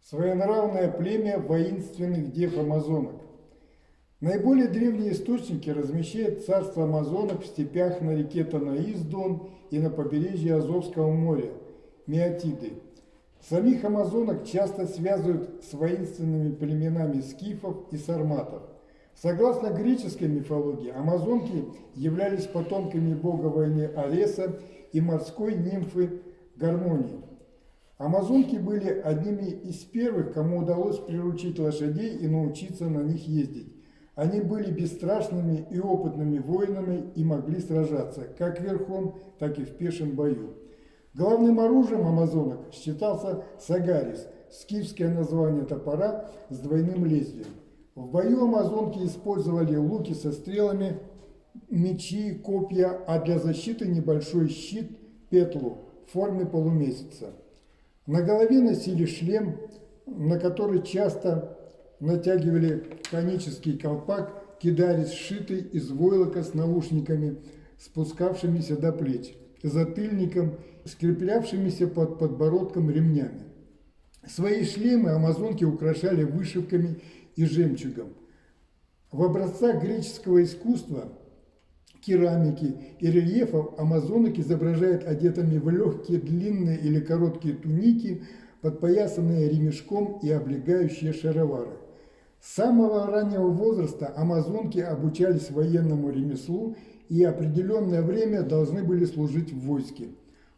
Своенравное племя воинственных дев амазонок. Наиболее древние источники размещают царство амазонок в степях на реке Танаис-Дон и на побережье Азовского моря – Меотиды. Самих амазонок часто связывают с воинственными племенами скифов и сарматов. Согласно греческой мифологии, амазонки являлись потомками бога войны Ареса и морской нимфы Гармонии. Амазонки были одними из первых, кому удалось приручить лошадей и научиться на них ездить. Они были бесстрашными и опытными воинами и могли сражаться как верхом, так и в пешем бою. Главным оружием амазонок считался сагарис, скифское название топора с двойным лезвием. В бою амазонки использовали луки со стрелами, мечи, копья, а для защиты небольшой щит, петлу в форме полумесяца. На голове носили шлем, на который часто натягивали конический колпак, кидарис, сшитый из войлока с наушниками, спускавшимися до плеч, затыльником, скреплявшимися под подбородком ремнями. Свои шлемы амазонки украшали вышивками и жемчугом. В образцах греческого искусства, керамики и рельефов амазонок изображают одетыми в легкие длинные или короткие туники, подпоясанные ремешком и облегающие шаровары. С самого раннего возраста амазонки обучались военному ремеслу и определенное время должны были служить в войске.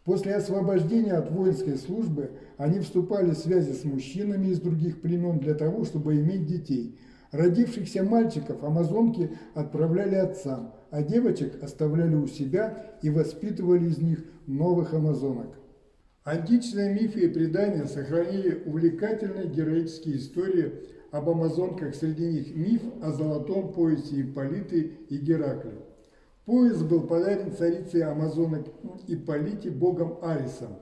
После освобождения от воинской службы они вступали в связи с мужчинами из других племен для того, чтобы иметь детей. Родившихся мальчиков амазонки отправляли отцам, а девочек оставляли у себя и воспитывали из них новых амазонок. Античные мифы и предания сохранили увлекательные героические истории об амазонках, среди них миф о золотом поясе Ипполиты и Геракля. Пояс был подарен царице амазонок Ипполите богом Аресом.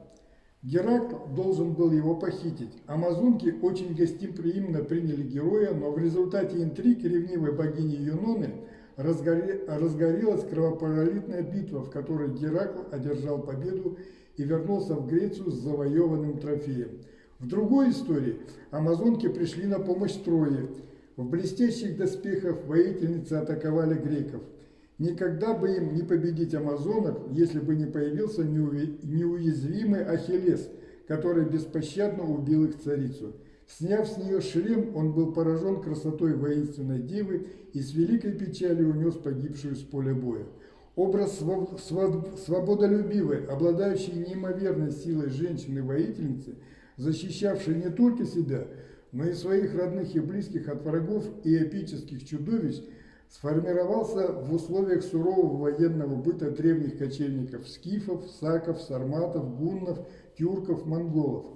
Геракл должен был его похитить. Амазонки очень гостеприимно приняли героя, но в результате интриг ревнивой богини Юноны разгорелась кровопролитная битва, в которой Геракл одержал победу и вернулся в Грецию с завоеванным трофеем. В другой истории амазонки пришли на помощь Трое. В блестящих доспехах воительницы атаковали греков. Никогда бы им не победить амазонок, если бы не появился неуязвимый Ахиллес, который беспощадно убил их царицу. Сняв с нее шлем, он был поражен красотой воинственной девы и с великой печалью унес погибшую с поля боя. Образ свободолюбивой, обладающей неимоверной силой женщины-воительницы, защищавшей не только себя, но и своих родных и близких от врагов и эпических чудовищ, сформировался в условиях сурового военного быта древних кочевников скифов, саков, сарматов, гуннов, тюрков, монголов.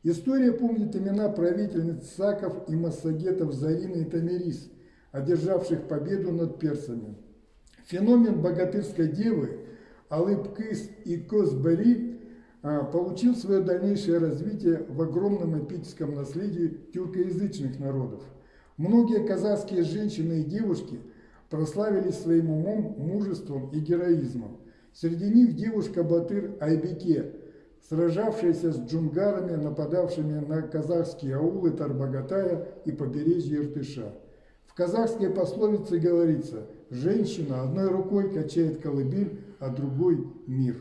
История помнит имена правительниц саков и массагетов Зарины и Тамирис, одержавших победу над персами. Феномен богатырской девы Алып-Кыс и Кос-Бери получил свое дальнейшее развитие в огромном эпическом наследии тюркоязычных народов. Многие казахские женщины и девушки прославились своим умом, мужеством и героизмом. Среди них девушка-батыр Айбеке, сражавшаяся с джунгарами, нападавшими на казахские аулы Тарбагатая и побережье Иртыша. В казахской пословице говорится: «Женщина одной рукой качает колыбель, а другой – мир».